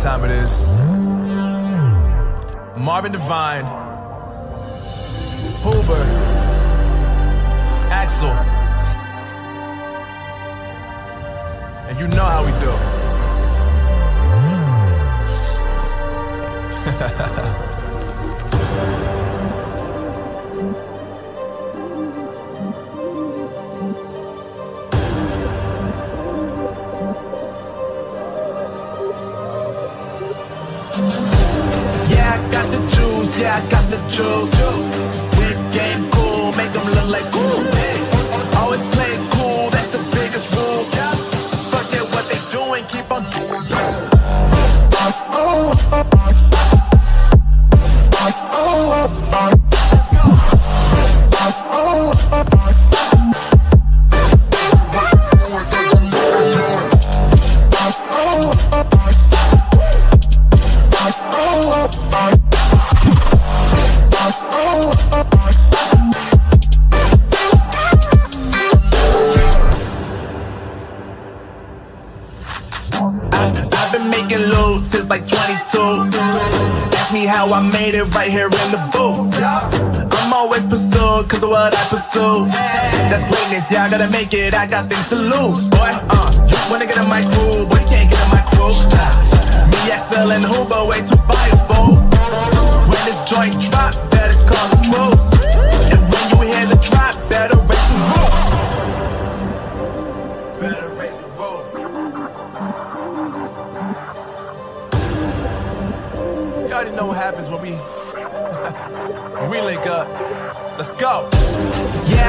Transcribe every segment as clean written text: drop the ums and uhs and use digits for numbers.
time it is. Marvin Devine, Hoover, Axel, and you know how we do. Yeah, I got the juice. Whip game cool, make them look like cool. Always play it cool, that's the biggest rule. Forget what they doing, keep on doing. I've been making loot since like 22. Ask me how I made it right here in the booth. I'm always pursued cause of what I pursue. That's greatness, yeah, I gotta make it, I got things to lose. Boy, you wanna get in my crew, but you can't get in my crew. Me, Axel, and Hoover, way too fireable. When this joint drop, better call the troops. And when you hear the drop, better raise the roof. Better raise the roof. You already know what happens when we link up. Let's go. Yeah.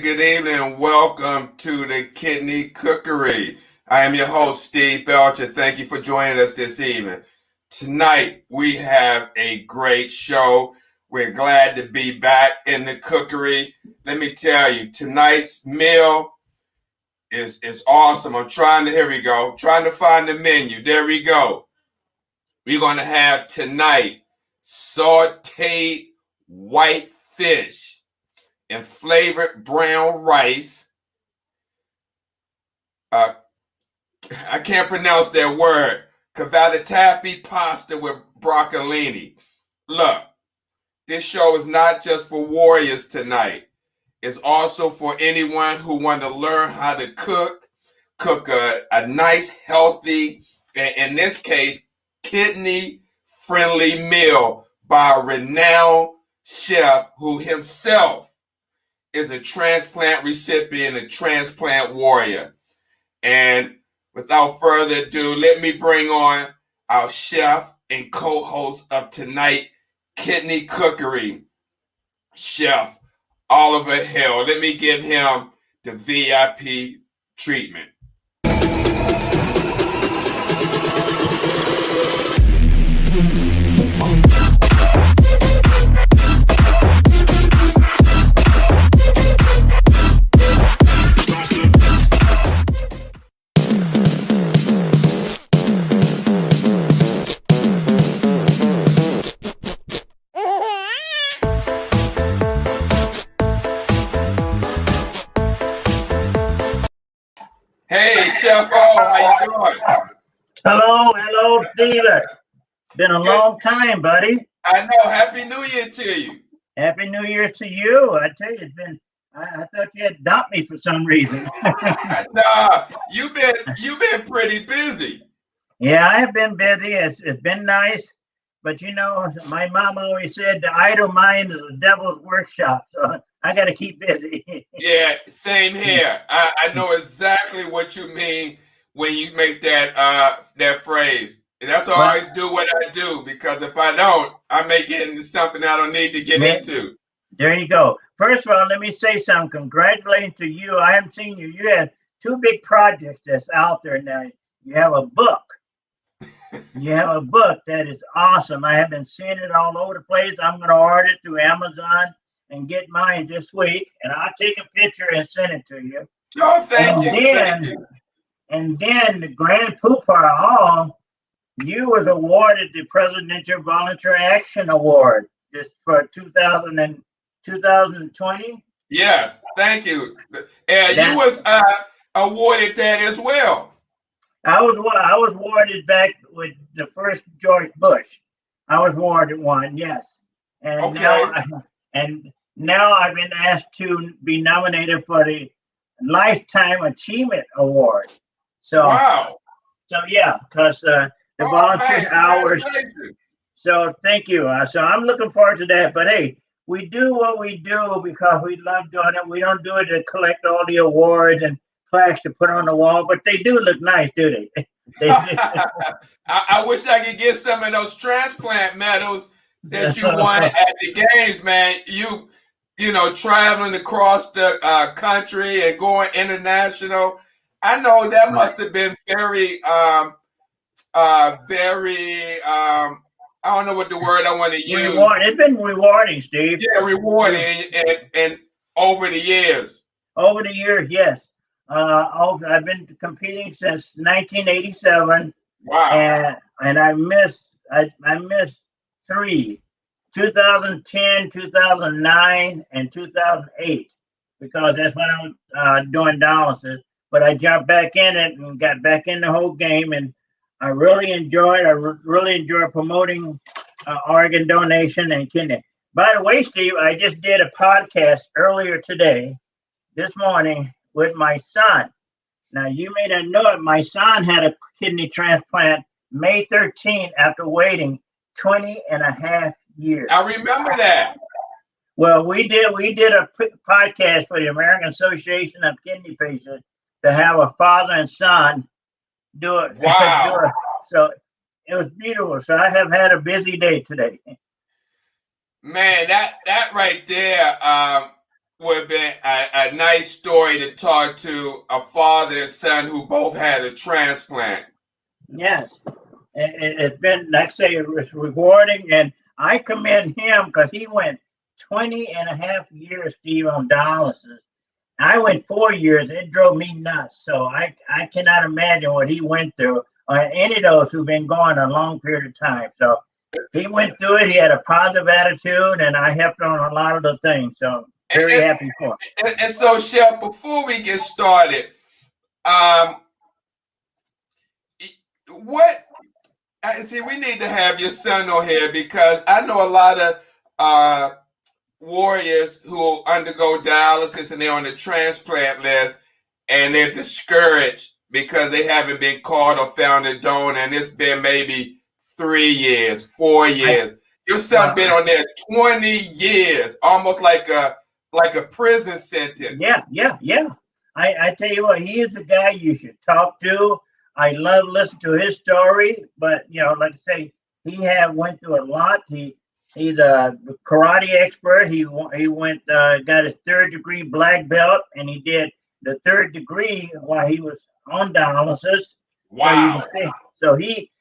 Good evening, welcome to the Kidney Cookery. I am your host, Steve Belcher. Thank you for joining us this evening. Tonight, we have a great show. We're glad to be back in the cookery. Let me tell you, tonight's meal is awesome. Here we go, trying to find the menu. There we go. We're going to have tonight sauteed white fish and flavored brown rice. I can't pronounce that word. Cavatappi pasta with broccolini. Look, this show is not just for warriors tonight. It's also for anyone who wants to learn how to cook a nice, healthy, and in this case, kidney-friendly meal by a renowned chef who himself is a transplant recipient, a transplant warrior. And without further ado, let me bring on our chef and co-host of tonight, Kidney Cookery, Chef Oliver Hale. Let me give him the VIP treatment. Hello, Steven. Been a Good. long time, buddy. I know. Happy New Year to you. Happy New Year to you. I tell you, it's been. I thought you had dumped me for some reason. Nah, you've been pretty busy. Yeah, I have been busy. It's been nice, but my mom always said the idle mind is the devil's workshop. So I got to keep busy. Yeah, same here. I know exactly what you mean when you make that phrase. And that's why I Well, always do what I do, because if I don't, I may get into something I don't need to get man, into. there you go. First of all, let me say something. Congratulations to you. I haven't seen you. You have two big projects that's out there now. You have a book. You have a book that is awesome. I have been seeing it all over the place. I'm going to order it through Amazon and get mine this week. And I'll take a picture and send it to you. Oh, thank And you. Thank then, you. and then the grand poobah of all, you was awarded the Presidential Volunteer Action Award just for 2020. Yes, thank you. And you was awarded that as well. I was awarded back with the first George Bush. I was awarded one, yes. And Okay. now I've been asked to be nominated for the Lifetime Achievement Award. So Wow. yeah, because the Oh, volunteer man, hours. congratulations. So thank you. So I'm looking forward to that. But hey, we do what we do because we love doing it. We don't do it to collect all the awards and plaques to put on the wall, but they do look nice, do they? I wish I could get some of those transplant medals that you won at the games, man. You know, traveling across the country and going international. I know that must have been very, I don't know what the word I want to use. It's been rewarding, Steve. Yeah, rewarding, and over the years. Over the years, yes. I've been competing since 1987. Wow. And I missed three: 2010, 2009, and 2008, because that's when I was doing dialysis. But I jumped back in it and got back in the whole game, and I really enjoyed promoting organ donation and kidney. By the way, Steve, I just did a podcast earlier today, this morning, with my son. Now, you may not know it, my son had a kidney transplant May 13th after waiting 20 and a half years. I remember that. Well, we did a podcast for the American Association of Kidney Patients to have a father and son do it. Wow. So it was beautiful. So I have had a busy day today. Man, that right there would have been a nice story to talk to a father and son who both had a transplant. Yes. It's been, like I say, it was rewarding. And I commend him because he went 20 and a half years, Steve, on dialysis. I went 4 years. It drove me nuts. So I cannot imagine what he went through, or any of those who've been going a long period of time. So he went through it. He had a positive attitude, and I helped on a lot of the things. So very happy for him. And so, Chef, before we get started, we need to have your son on here, because I know a lot of warriors who undergo dialysis and they're on the transplant list, and they're discouraged because they haven't been called or found a donor, and it's been maybe 3 years, 4 years. Your son been on there 20 years, almost like a prison sentence. Yeah. I tell you what, he is a guy you should talk to. I love listening to his story, but like I say, he went through a lot. He's a karate expert. He went got his 3rd degree black belt, and he did the 3rd degree while he was on dialysis. Wow. So he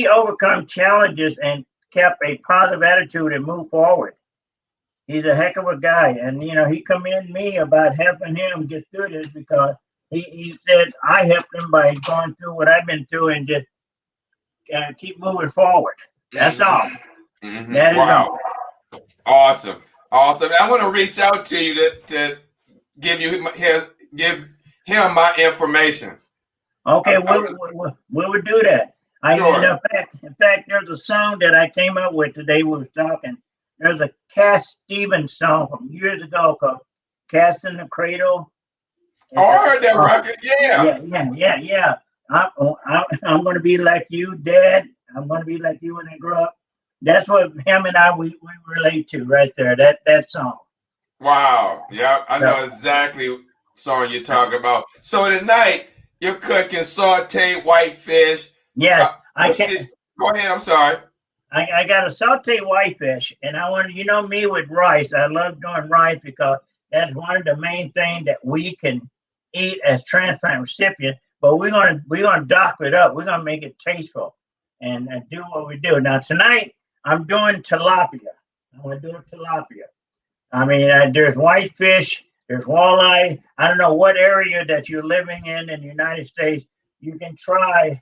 overcome challenges and kept a positive attitude and moved forward. He's a heck of a guy, and he commended me about helping him get through this, because he said I helped him by going through what I've been through and just keep moving forward. That's all. Mm-hmm. That is wow. all. Awesome. I want to reach out to you to give him my information. Okay, we would do that. In fact, there's a song that I came up with today. We were talking. There's a Cass Stevens song from years ago called "Cast in the Cradle." Oh, I heard that record. Yeah. Yeah. I'm going to be like you, Dad. I'm going to be like you when I grow up. That's what him and I we relate to right there. That song. Wow. Yeah, I know exactly what song you're talking about. So tonight you're cooking sauteed whitefish. Yes, I can. Go ahead. I'm sorry. I got a sauteed whitefish, and I want me with rice. I love doing rice because that's one of the main things that we can eat as transplant recipients. But we're gonna dock it up. We're gonna make it tasteful, and do what we do. Now tonight I'm doing tilapia. I'm gonna do tilapia. I mean, there's whitefish, there's walleye. I don't know what area that you're living in the United States. You can try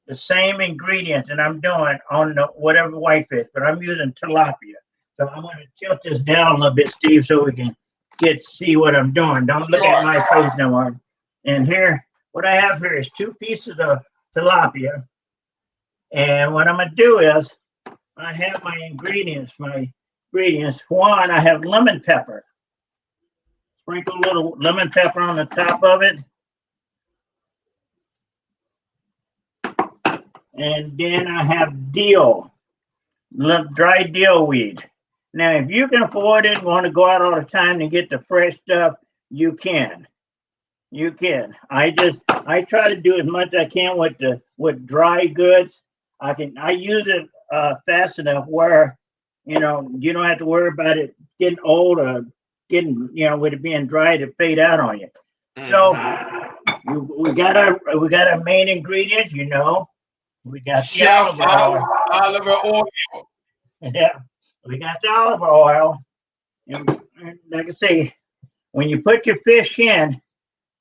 the same ingredients and I'm doing on whatever whitefish, but I'm using tilapia. So I'm going to tilt this down a little bit, Steve, so we can see what I'm doing. Don't look at my face no more. And here, what I have here is 2 pieces of tilapia. And what I'm going to do is I have my ingredients. One, I have lemon pepper. Sprinkle a little lemon pepper on the top of it. And then I have dill, dry dill weed. Now, if you can afford it and want to go out all the time and get the fresh stuff, you can. I try to do as much as I can with dry goods. I use it fast enough where you don't have to worry about it getting old or getting with it being dry to fade out on you. So we got our main ingredients, We got the olive oil. Yeah, we got the olive oil. And like I say, when you put your fish in,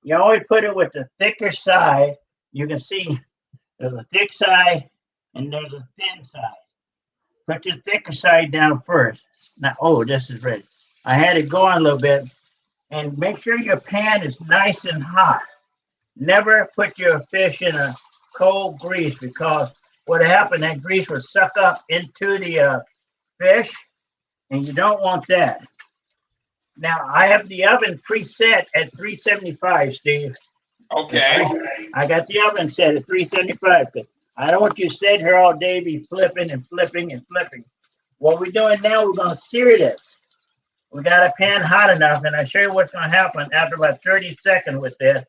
you always put it with the thicker side. You can see there's a thick side and there's a thin side. Put your thicker side down first. Now, this is ready. I had it going a little bit. And make sure your pan is nice and hot. Never put your fish in a cold grease because what happened, that grease will suck up into the fish, and you don't want that. Now, I have the oven preset at 375, Steve. Okay. I got the oven set at 375 because I don't want you to sit here all day be flipping and flipping and flipping. What we're doing now, we're going to sear this. We got a pan hot enough, and I'll show you what's going to happen after about 30 seconds with this.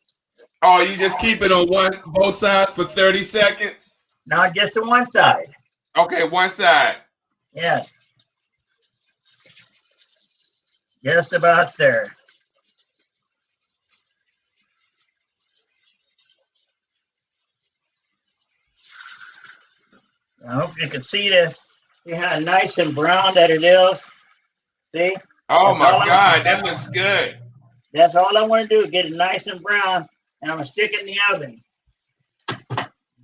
Oh, you just keep it on both sides for 30 seconds? No, just on one side. Okay, one side. Yes. Just about there. I hope you can see this. See how nice and brown that it is? See? Oh my God, that looks good. That's all I want to do, get it nice and brown, and I'm going to stick it in the oven.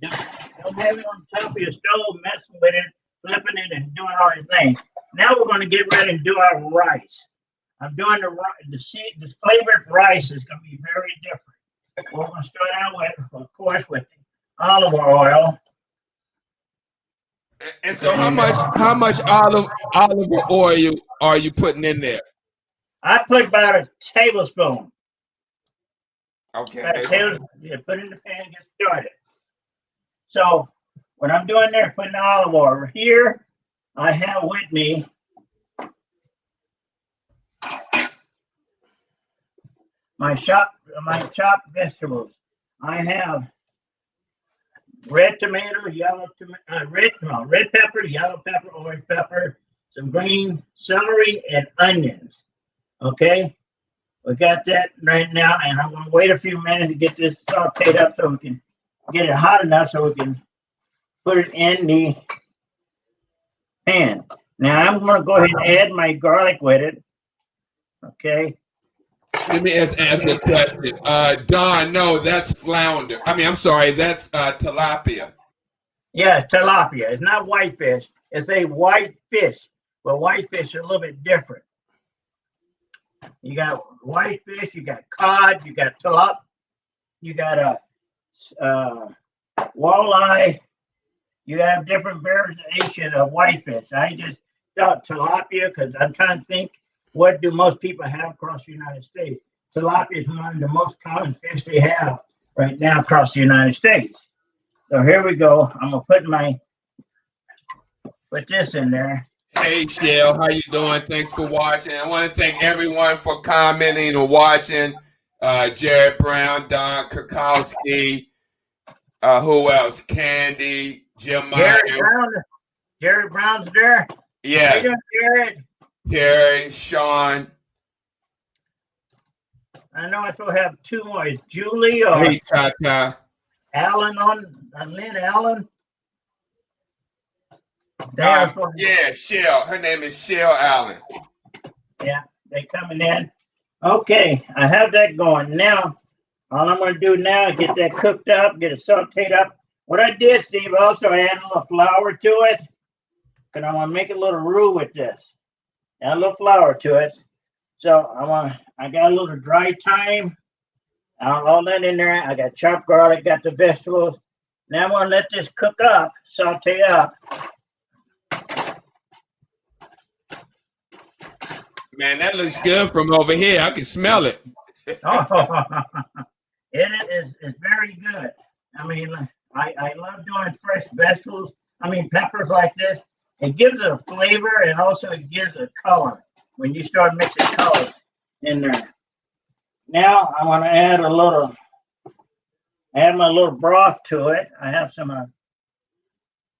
Don't have it on top of your stove, messing with it, flipping it, and doing all these things. Now we're going to get ready and do our rice. I'm doing the flavored rice is going to be very different. We're going to start out with, of course, with olive oil. And so how much olive oil are you putting in there? I put about a tablespoon. Okay. Put it in the pan and get started. So what I'm doing there, putting the olive oil here, I have with me my chopped vegetables. I have red tomato, red pepper, yellow pepper, orange pepper, some green celery, and onions. Okay, we got that right now, and I'm going to wait a few minutes to get this sauteed up so we can get it hot enough so we can put it in the pan. Now I'm going to go ahead and add my garlic with it. Okay. Let me ask a question. Don, no, that's flounder. I'm sorry, that's tilapia. Yeah, tilapia. It's not whitefish. It's a white fish, but whitefish are a little bit different. You got whitefish, you got cod, you got tilapia, you got a walleye, You have different variation of whitefish. I just thought tilapia because I'm trying to think what do most people have across the United States. Tilapia is one of the most common fish they have right now across the United States. So here we go. I'm gonna put this in there. Hey, Shell, how you doing? Thanks for watching. I want to thank everyone for commenting and watching. Jared Brown, Don Kukowski, who else? Candy, Jim Myers. Jared Brown's there. Yes. How you doing, Jared? Terry, Sean. I know I still have two more. Is Julie or Hey, Tata. Allen Lynn Allen? Yeah, Shell. Her name is Shell Allen. Yeah, they coming in. Okay, I have that going. Now, all I'm going to do now is get that cooked up, get it sauteed up. What I did, Steve, also I add a little flour to it because I want to make a little roux with this. Add a little flour to it. So I got a little dry thyme. All that in there. I got chopped garlic, got the vegetables. Now I'm going to let this cook up, saute up. Man, that looks good from over here. I can smell it. Oh, it's very good. I mean, I love doing fresh vegetables. I mean, peppers like this. It gives it a flavor and also it gives a color when you start mixing colors in there. Now I want to add my little broth to it. I have some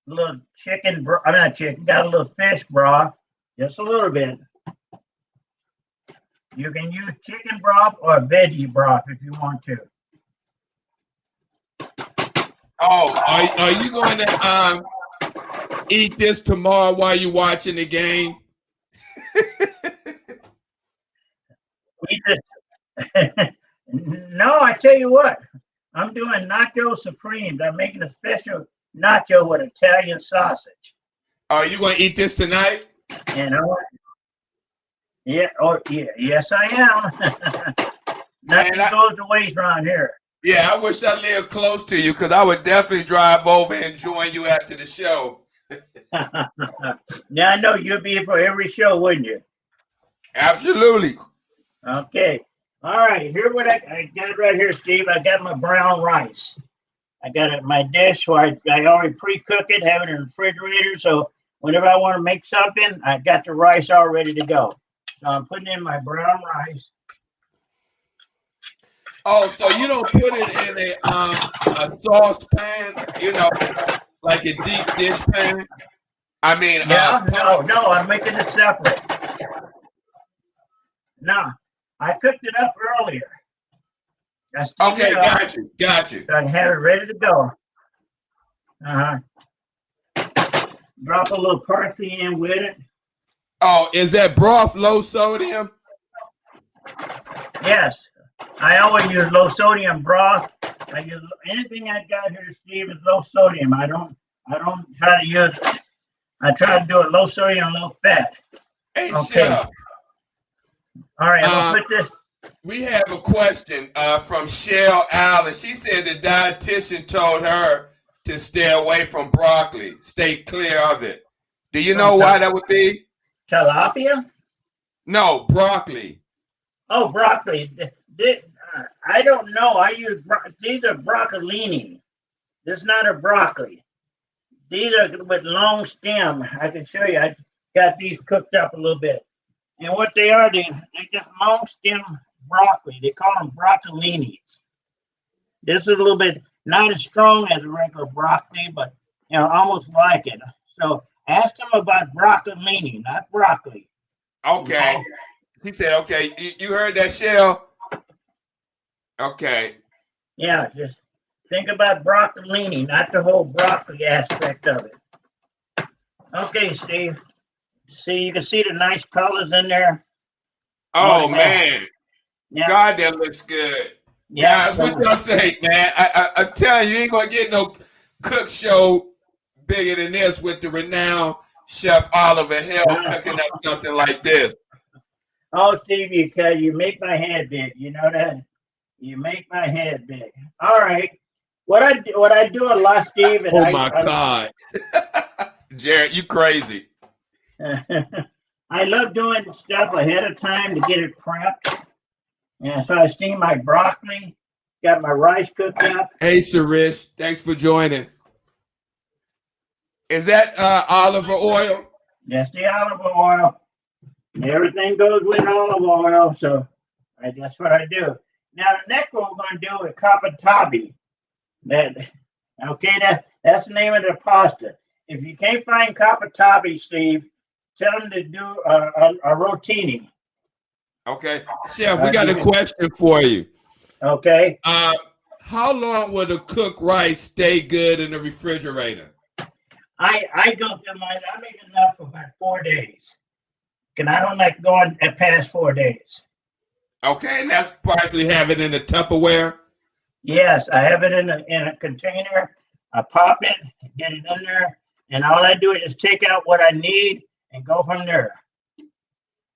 little chicken. I'm not chicken. Got a little fish broth, just a little bit. You can use chicken broth or veggie broth if you want to. Oh, are you going to eat this tomorrow while you're watching the game? No, I tell you what. I'm doing nacho supremes. I'm making a special nacho with Italian sausage. Are you going to eat this tonight? And yes, I am. Nothing goes to waste around here. Yeah, I wish I lived close to you because I would definitely drive over and join you after the show. Now I know you'll be here for every show, wouldn't you? Absolutely. Okay. All right. Here what I got right here, Steve. I got my brown rice. I got it in my dish where I already pre-cook it, have it in the refrigerator. So whenever I want to make something, I got the rice all ready to go. So I'm putting in my brown rice. Oh, so you don't put it in a saucepan, like a deep dish pan? I mean, no, I'm making it separate. No, I cooked it up earlier. Okay, got you. So I have it ready to go. Drop a little parsley in with it. Oh, is that broth low sodium? Yes. I always use low sodium broth. I use anything I got here, Steve, is low sodium. I don't try to use it. I try to do it low sodium, low fat. Hey, okay. Chef. All right, I'm gonna put this. We have a question from Shell Allen. She said the dietitian told her to stay away from broccoli, stay clear of it. Do you know why that would be? Tilapia? No, broccoli. Oh, broccoli. I don't know. I use these are broccolini. This is not a broccoli. These are with long stem. I can show you. I got these cooked up a little bit. And what they are, they're just long stem broccoli. They call them broccolinis. This is a little bit not as strong as a regular broccoli, but almost like it. So ask them about broccolini, not broccoli. Okay. He said, okay. You heard that, Shell? Okay. Yeah, just think about broccolini, not the whole broccoli aspect of it. Okay, Steve. See, you can see the nice colors in there. Oh, man. Yeah. God, that looks good. Yeah. Guys, what y'all think, man? I'm telling you, you ain't going to get no cook show bigger than this with the renowned Chef Oliver Hale cooking up something like this. Oh, Steve, you make my head big. You know that? You make my head big. All right. What I do a lot, Steve, and Oh my God. Jared, you crazy. I love doing stuff ahead of time to get it prepped. And so I steam my broccoli, got my rice cooked up. Hey, Sarish, thanks for joining. Is that olive oil? That's the olive oil. Everything goes with olive oil, so that's what I do. Now the next one we're going to do is cavatappi. That's the name of the pasta. If you can't find cavatappi, Steve, tell them to do a rotini. Okay, Chef, we got a question for you. Okay. How long will the cooked rice stay good in the refrigerator? I go through mine. I make enough for about 4 days. And I don't like going past 4 days. Okay, and that's probably have it in a Tupperware? Yes, I have it in a container. I pop it, get it in there, and all I do is just take out what I need and go from there.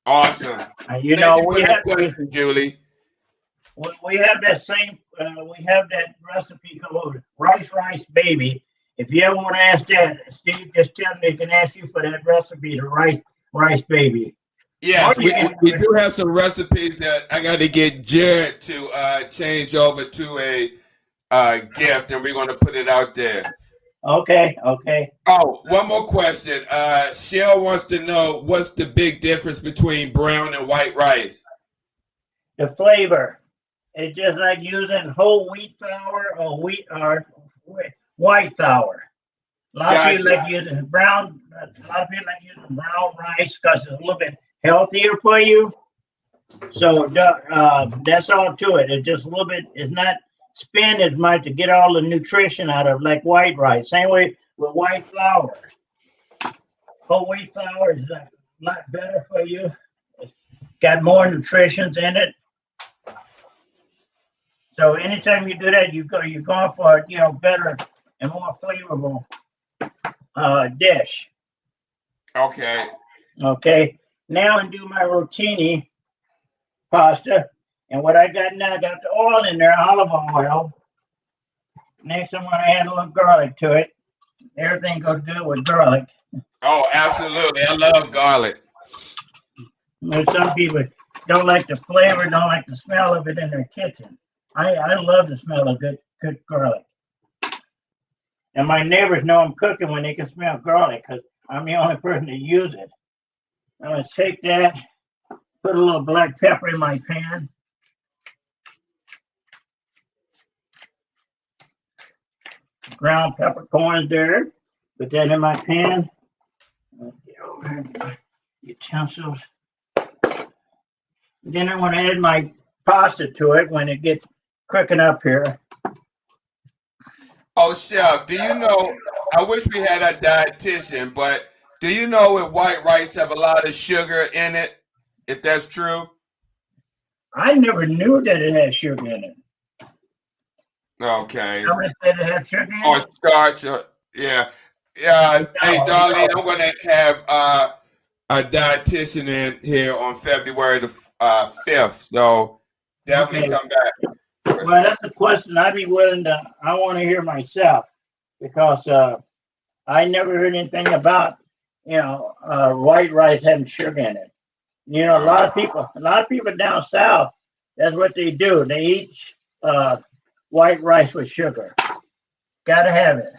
Awesome. You know, we have Julie. We have that same. We have that recipe called rice baby. If you ever want to ask that, Steve, just tell them they can ask you for that recipe, the rice baby. Yes, we do have some recipes that I got to get Jared to change over to a gift, and we're going to put it out there. Okay. Oh, one more question. Shell wants to know what's the big difference between brown and white rice? The flavor. It's just like using whole wheat flour or white flour. A lot of people like using brown. A lot of people like using brown rice because it's a little bit healthier for you. So that's all to it. It's just a little bit. It's not spend as much to get all the nutrition out of like white rice. Same way with white flour. Whole wheat flour is a lot better for you. It's got more nutrition in it. So anytime you do that, you're going for better and more flavorful dish. Okay. Okay. Now I do my rotini pasta. And what I got now, I got the oil in there, olive oil. Next, I'm going to add a little garlic to it. Everything goes good with garlic. Oh, absolutely. I love garlic. Some people don't like the flavor, don't like the smell of it in their kitchen. I love the smell of good garlic. And my neighbors know I'm cooking when they can smell garlic because I'm the only person to use it. I'm going to take that, put a little black pepper in my pan. Ground peppercorns there. Put that in my pan. Get over my utensils. Then I want to add my pasta to it when it gets cooking up here. Oh, Chef, do you know, I wish we had a dietitian, but do you know if white rice have a lot of sugar in it, if that's true? I never knew that it had sugar in it. Okay. Somebody said it had sugar in it? Or starch, yeah. Hey, Darlene, I'm going to have a dietitian in here on February the 5th, so definitely come back. Well, that's a question I'd be willing to, I want to hear myself because I never heard anything about, white rice having sugar in it. A lot of people down south, that's what they do. They eat white rice with sugar. Gotta have it.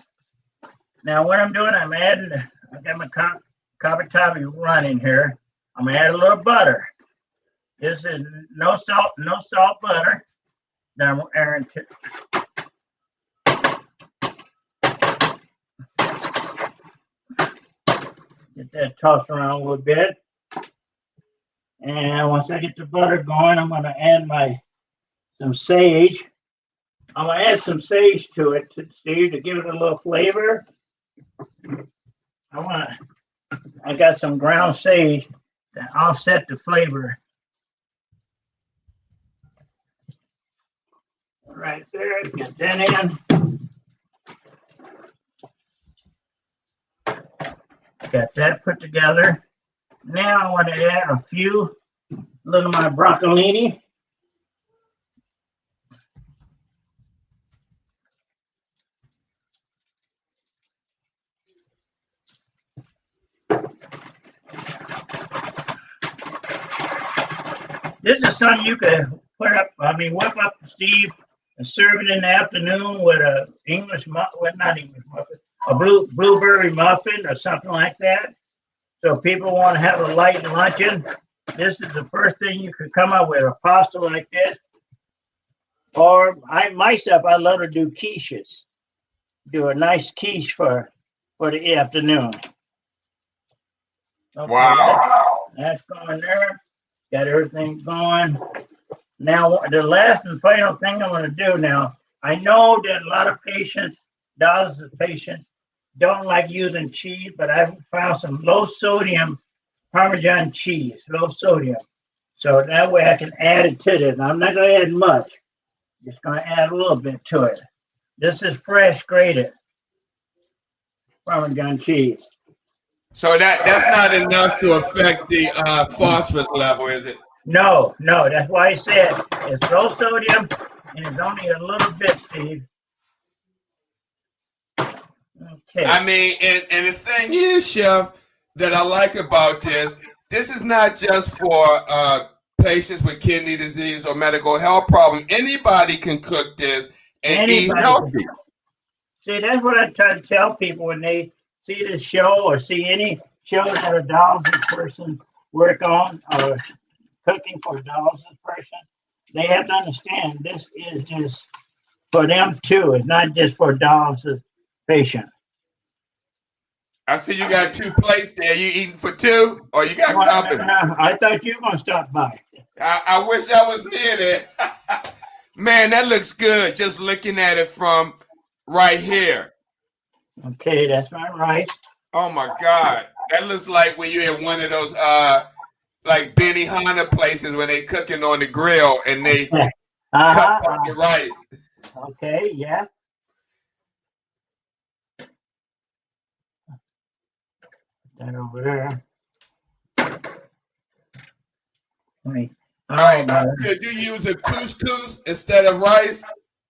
Now, what I'm doing, I got my cavatappi running here. I'm gonna add a little butter. This is no salt butter. Now I'm adding get that tossed around a little bit. And once I get the butter going, I'm gonna add some sage. I'm gonna add some sage to it, Steve, to give it a little flavor. I got some ground sage to offset the flavor. Right there, get that in. Got that put together. Now I want to add a little of my broccolini. This is something you could put up. I mean, whip up, Steve, and serve it in the afternoon with a English muffin. Well, not English muffin, a blueberry muffin or something like that. So people want to have a light luncheon. This is the first thing you could come up with, a pasta like this. Or I love to do quiches. Do a nice quiche for the afternoon. Okay, Wow. that's going there. Got everything going. Now, the last and final thing I want to do now, I know that a lot of patients, dialysis patients, don't like using cheese, but I've found some low sodium Parmesan cheese, low sodium. So that way I can add it to this. I'm not going to add much. Just going to add a little bit to it. This is fresh grated Parmesan cheese. So that's not enough to affect the phosphorus level, is it? No, that's why I said it's low sodium and it's only a little bit, Steve. Okay. I mean, and the thing is, Chef, that I like about this is not just for patients with kidney disease or medical health problem. Anybody can cook this and eat healthy. See, that's what I try to tell people when they see this show or see any shows that a dialysis person work on or cooking for a dialysis person. They have to understand this is just for them too. It's not just for a dialysis patient. I see you got 2 plates there. You eating for 2, or you got company? No, I thought you were gonna stop by. I wish I was near there. Man, that looks good. Just looking at it from right here. Okay, that's my rice. Oh my God, that looks like when you're at one of those like Benihana places when they cooking on the grill and they cut up the rice. Okay, yeah. That over there. All right. Could you use a couscous instead of rice?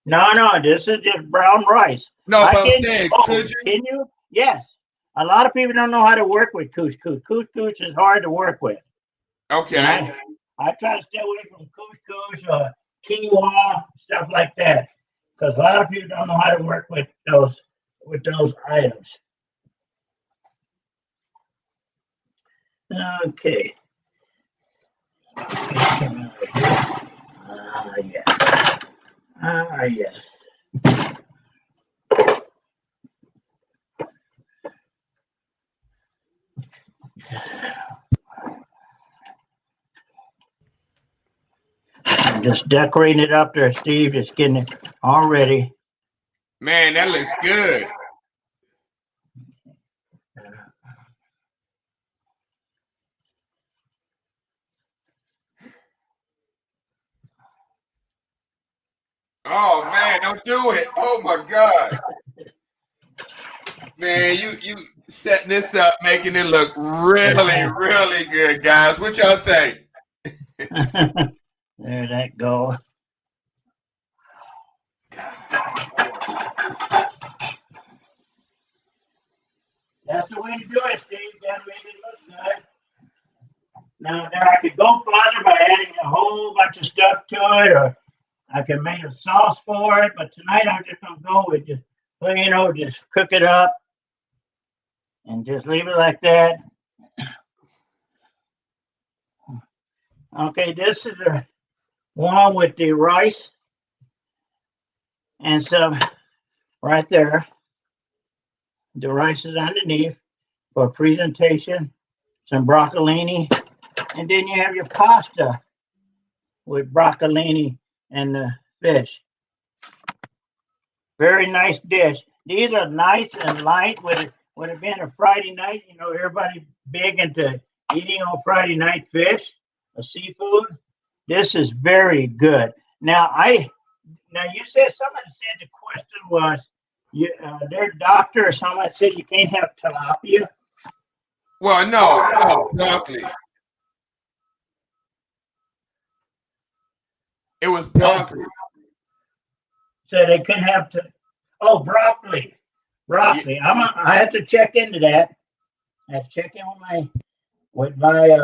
No, this is just brown rice. No, but I'm saying, could you? Can you? Yes. A lot of people don't know how to work with couscous. Couscous is hard to work with. Okay. I try to stay away from couscous or quinoa, stuff like that, because a lot of people don't know how to work with those items. Okay. Yes. I'm just decorating it up there, Steve. Just getting it all ready. Man, that looks good. Oh man, don't do it. Oh my God. Man, you setting this up, making it look really, really good, guys. What y'all think? There that goes. That's the way to do it, Steve. That way it looks good. Now, there I could go further by adding a whole bunch of stuff to it, or I can make a sauce for it. But tonight, I'm just gonna go with just, just cook it up and just leave it like that. Okay, this is the one with the rice and some right there. The rice is underneath for presentation, some broccolini, and then you have your pasta with broccolini and the fish. Very nice dish. These are nice and light. Would it been a Friday night? Everybody big into eating on Friday night fish, seafood. This is very good. Now you said somebody said the question was their doctor or somebody said you can't have tilapia. Well, no, broccoli. It was broccoli. So they couldn't have broccoli. Broccoli. Yeah. I have to check into that. I have to check in with my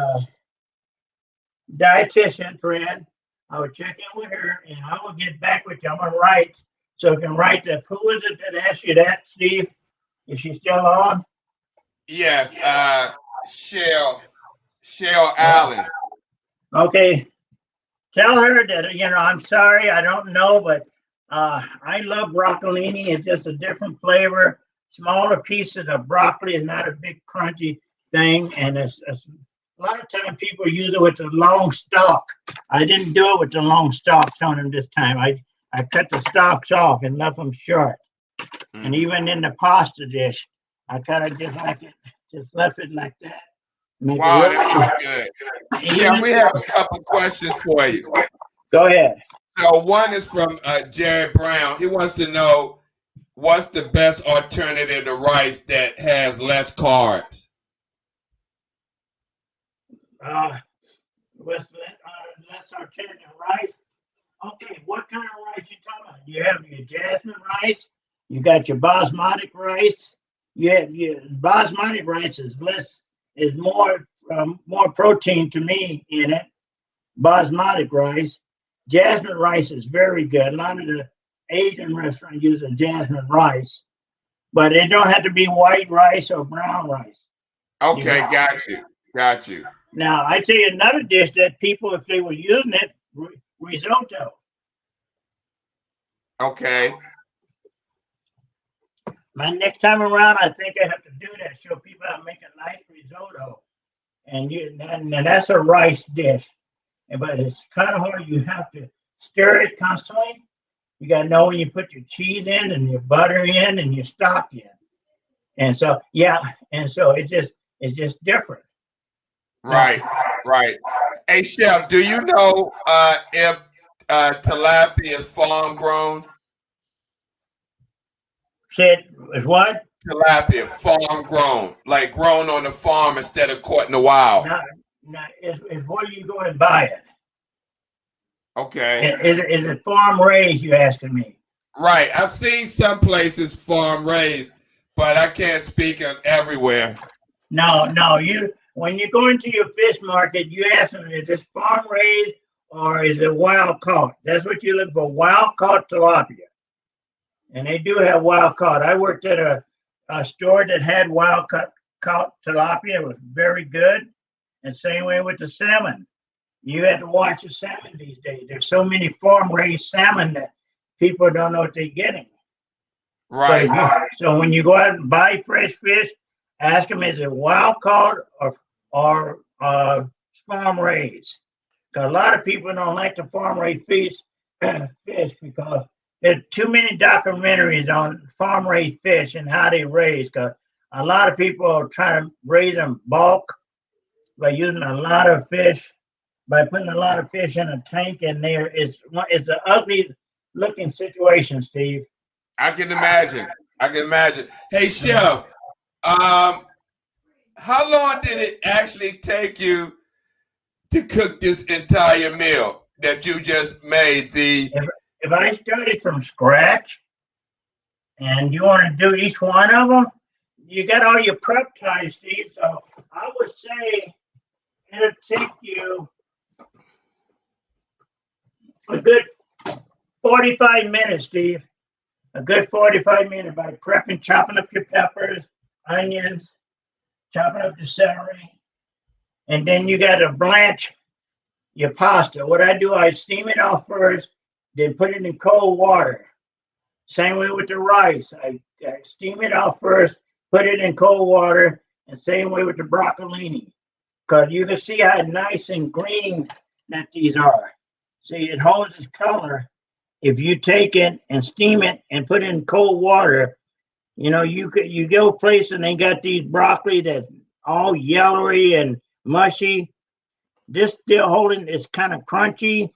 dietitian friend. I will check in with her, and I will get back with you. I'm gonna write, so I can write that. Who is it that asked you that, Steve? Is she still on? Yes, Shell Allen. Okay. Tell her that, I'm sorry, I don't know, but I love broccolini. It's just a different flavor. Smaller pieces of broccoli is not a big crunchy thing, and it's a lot of time people use it with the long stalk. I didn't do it with the long stalks on them this time. I cut the stalks off and left them short. And even in the pasta dish, I kind of just left it like that. Make Wow, it that really was good. Yeah, we have a couple questions for you. Go ahead. So one is from Jerry Brown. He wants to know what's the best alternative to rice that has less carbs. What's less alternative rice? Okay, what kind of rice you talking about? You have your jasmine rice. You got your basmati rice. You have your basmati rice is more protein to me in it. Basmati rice. Jasmine rice is very good. A lot of the Asian restaurants use a jasmine rice, but it don't have to be white rice or brown rice. Okay, got you. Now, I tell you another dish that people, if they were using it, risotto. Okay. My next time around, I think I have to do that. Show people how to make a nice risotto, and that's a rice dish. But it's kind of hard. You have to stir it constantly. You got to know when you put your cheese in and your butter in and your stock in. And so, it's just different. Right. Hey, Chef, do you know if tilapia is farm grown? Said is what? Tilapia, farm grown, like grown on the farm instead of caught in the wild. Now, is where you go and buy it. Okay. Is it farm raised? You asking me? Right. I've seen some places farm raised, but I can't speak on everywhere. No. When you go into your fish market, you ask them, is this farm raised or is it wild caught? That's what you look for, wild caught tilapia. And they do have wild caught. I worked at a store that had wild caught tilapia. It was very good. And same way with the salmon. You have to watch the salmon these days. There's so many farm raised salmon that people don't know what they're getting. Right. So when you go out and buy fresh fish, ask them, is it wild caught or farm raised? Because a lot of people don't like the farm raised fish because there's too many documentaries on farm raised fish and how they raise. Because a lot of people are trying to raise them bulk by using a lot of fish, by putting a lot of fish in a tank, and it's an ugly looking situation, Steve. I can imagine. Hey, Chef, how long did it actually take you to cook this entire meal that you just made? If I started from scratch and you want to do each one of them, you got all your prep time, Steve. So I would say it'll take you a good 45 minutes, Steve. A good 45 minutes by prepping, chopping up your peppers, onions, chopping up the celery, and then you got to blanch your pasta. What I do, I steam it off first, then put it in cold water. Same way with the rice. I steam it off first, put it in cold water, and same way with the broccolini. Because you can see how nice and green that these are. See, it holds its color. If you take it and steam it and put it in cold water, you go place and they got these broccoli that's all yellowy and mushy. This still holding, it's kind of crunchy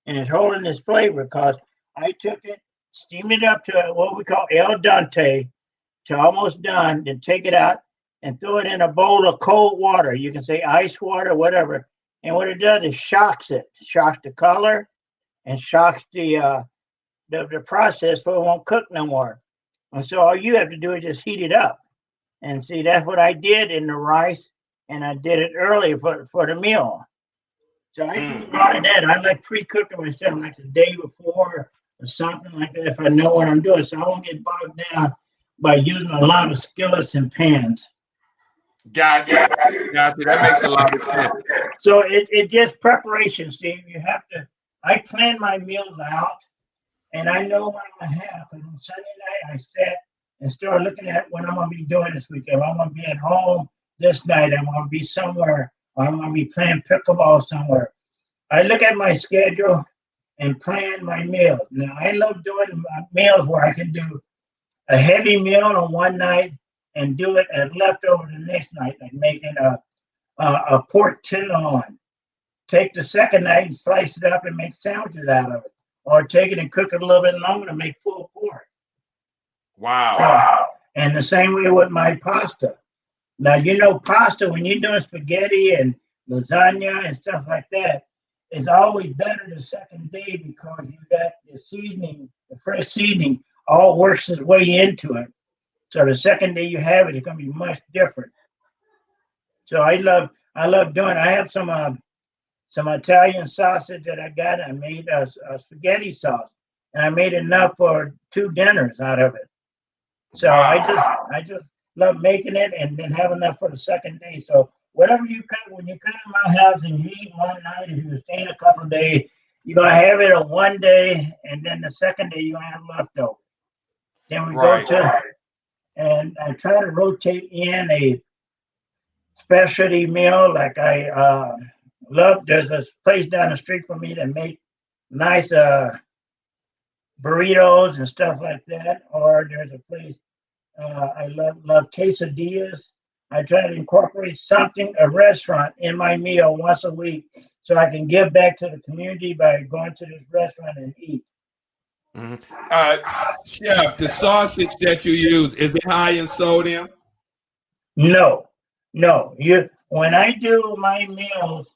and it's holding its flavor because I took it, steamed it up to what we call el dente, to almost done, then take it out and throw it in a bowl of cold water. You can say ice water, whatever. And what it does is shocks the color and shocks the process, so it won't cook no more. And so all you have to do is just heat it up. And see, that's what I did in the rice, and I did it early for the meal. So I do a lot of that. I like pre-cooking myself like the day before or something like that if I know what I'm doing. So I won't get bogged down by using a lot of skillets and pans. Gotcha. That makes a lot of sense. So it just preparation, Steve. You have to, I plan my meals out and I know what I'm going to have. And on Sunday night, I sit and start looking at what I'm going to be doing this weekend. I'm going to be at home this night. I'm going to be somewhere. Or I'm going to be playing pickleball somewhere. I look at my schedule and plan my meals. Now, I love doing meals where I can do a heavy meal on one night and do it as leftover the next night, like making a pork tenderloin. Take the second night and slice it up and make sandwiches out of it. Or take it and cook it a little bit longer to make pulled pork. Wow. And the same way with my pasta. Now, you know, pasta, when you're doing spaghetti and lasagna and stuff like that, it's always better the second day because you got the seasoning, the fresh seasoning, all works its way into it. So the second day you have it, it's going to be much different. So I love doing. I have some Italian sausage that I got. I made a spaghetti sauce, and I made enough for 2 dinners out of it. So wow. I just love making it and then have enough for the second day. So whatever you come, when you come to my house and you eat one night, if you stay in a couple of days, you're gonna have it on one day, and then the second day you're gonna have leftover. Then we go to, and I try to rotate in a specialty meal. Like I love. There's a place down the street from me that make nice burritos and stuff like that. Or there's a place I love quesadillas. I try to incorporate something, a restaurant, in my meal once a week, so I can give back to the community by going to this restaurant and eat. Chef, the sausage that you use, is it high in sodium? No. When I do my meals,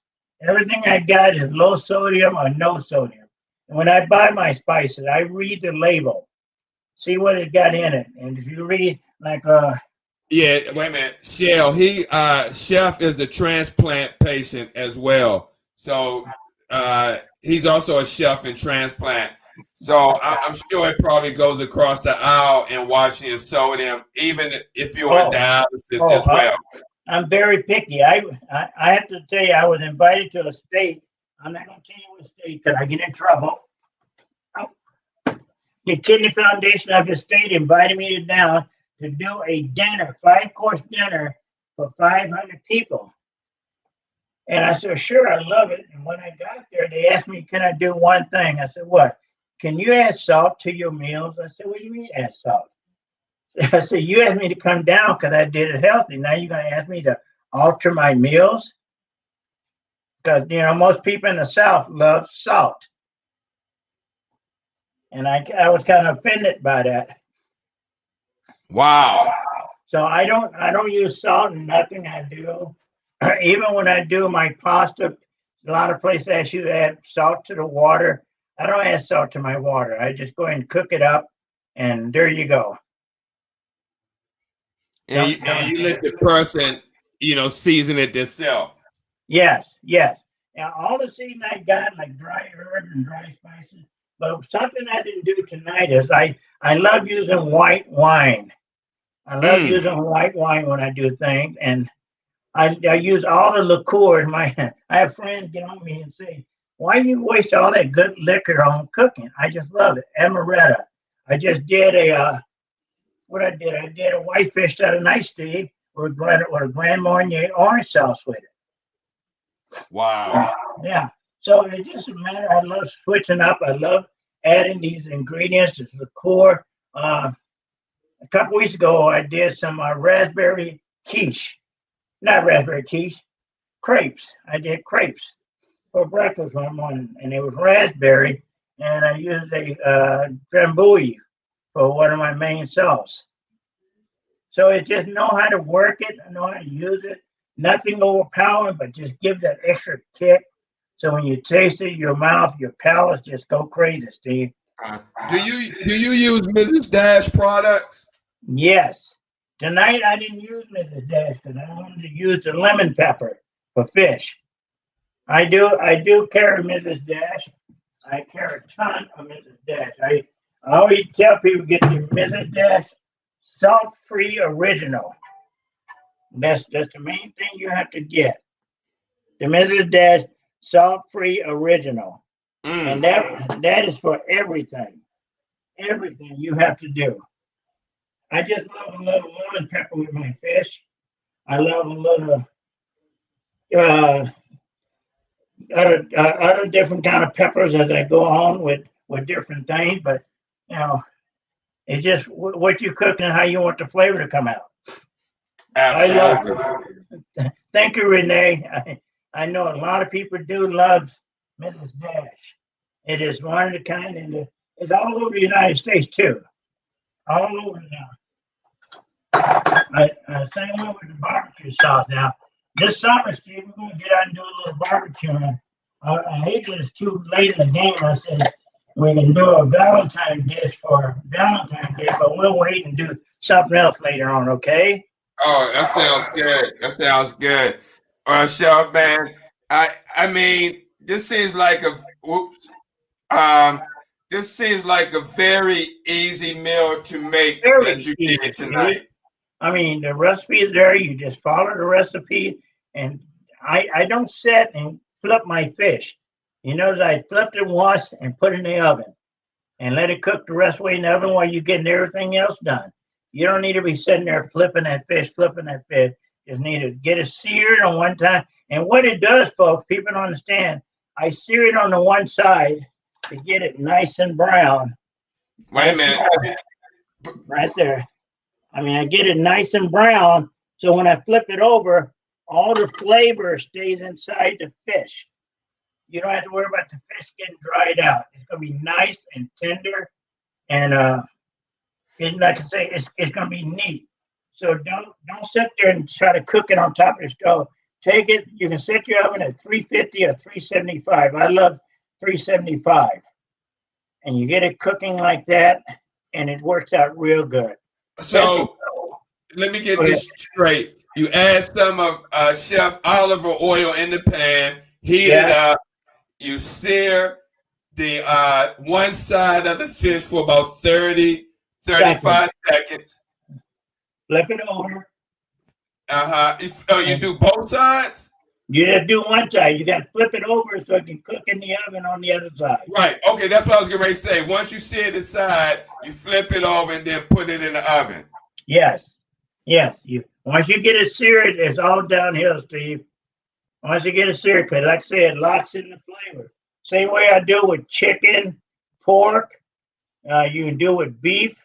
everything I got is low sodium or no sodium. And when I buy my spices, I read the label, see what it got in it. And if you read like yeah, wait a minute. Chef is a transplant patient as well. So he's also a chef in transplant. So I'm sure it probably goes across the aisle in watching your sodium, even if you're on dialysis as well. I'm very picky. I have to tell you, I was invited to a state. I'm not going to tell you what state because I get in trouble. The Kidney Foundation of the state invited me down to do a dinner, 5-course dinner for 500 people. And I said, sure, I love it. And when I got there, they asked me, can I do one thing? I said, what? Can you add salt to your meals? I said, what do you mean add salt? I said, you asked me to come down because I did it healthy. Now you're going to ask me to alter my meals? Because, you know, most people in the South love salt. And I was kind of offended by that. Wow. So I don't use salt in nothing I do. Even when I do my pasta, a lot of places ask you to add salt to the water. I don't add salt to my water. I just go and cook it up, and there you go. And you let the person, season it themselves. Yes. Now, all the seasoning I got, like dry herbs and dry spices, but something I didn't do tonight is I love using white wine. I love using white wine when I do things, and I use all the liqueurs. I have friends get on me and say, why you waste all that good liquor on cooking? I just love it. Amaretto. I just did I did a whitefish that a nice day with a Grand Marnier orange sauce with it. Wow. Yeah. So it just a matter. I love switching up. I love adding these ingredients. It's liqueur. A couple weeks ago, I did some raspberry quiche. Not raspberry quiche, crepes. I did crepes for breakfast one morning, and it was raspberry, and I used a drambuie for one of my main sauce. So it just know how to work it, know how to use it. Nothing overpowering, but just give that extra kick. So when you taste it, your mouth, your palate just go crazy, Steve. Do you use Mrs. Dash products? Yes. Tonight I didn't use Mrs. Dash because I wanted to use the lemon pepper for fish. I do carry Mrs. Dash. I carry a ton of Mrs. Dash. I always tell people get the Mrs. Dash salt-free original. That's the main thing you have to get. The Mrs. Dash salt-free original. And that is for everything. Everything you have to do. I just love a little lemon pepper with my fish. I love a little other different kind of peppers as I go on with different things. But you know, it's just what you cook and how you want the flavor to come out. Absolutely. Thank you, Renee. I know a lot of people do love Mrs. Dash. It is one of the kind, and it's all over the United States too. All over now. Same way with the barbecue sauce. Now, this summer, Steve, we're going to get out and do a little barbecue. I hate that it's too late in the game. I said we can do a Valentine's dish for Valentine's Day, but we'll wait and do something else later on, okay? Oh, that sounds good. That sounds good. Chef, man, I mean, this seems like this seems like a very easy meal to make that you did tonight. I mean, the recipe is there. You just follow the recipe, and I don't sit and flip my fish. You notice I flipped it once and put it in the oven and let it cook the rest of the way in the oven while you're getting everything else done. You don't need to be sitting there flipping that fish. Just need to get it seared on one time. And what it does, folks, people don't understand, I sear it on the one side to get it nice and brown. Wait a minute. Right there. I mean, I get it nice and brown, so when I flip it over, all the flavor stays inside the fish. You don't have to worry about the fish getting dried out. It's going to be nice and tender, and like I say, it's going to be neat. So don't sit there and try to cook it on top of the stove. Take it. You can set your oven at 350 or 375. I love 375, and you get it cooking like that, and it works out real good. So let me get this straight. You add some of Chef Oliver oil in the pan, heat it up. You sear the one side of the fish for about 30, 35 seconds. Flip it over. You do both sides? You just do one side. You got to flip it over so it can cook in the oven on the other side. Right. Okay, that's what I was getting ready to say. Once you sear the side, you flip it over and then put it in the oven. Yes. Once you get it seared, it's all downhill, Steve. Once you get it seared, because like I said, it locks in the flavor. Same way I do with chicken, pork. You can do with beef.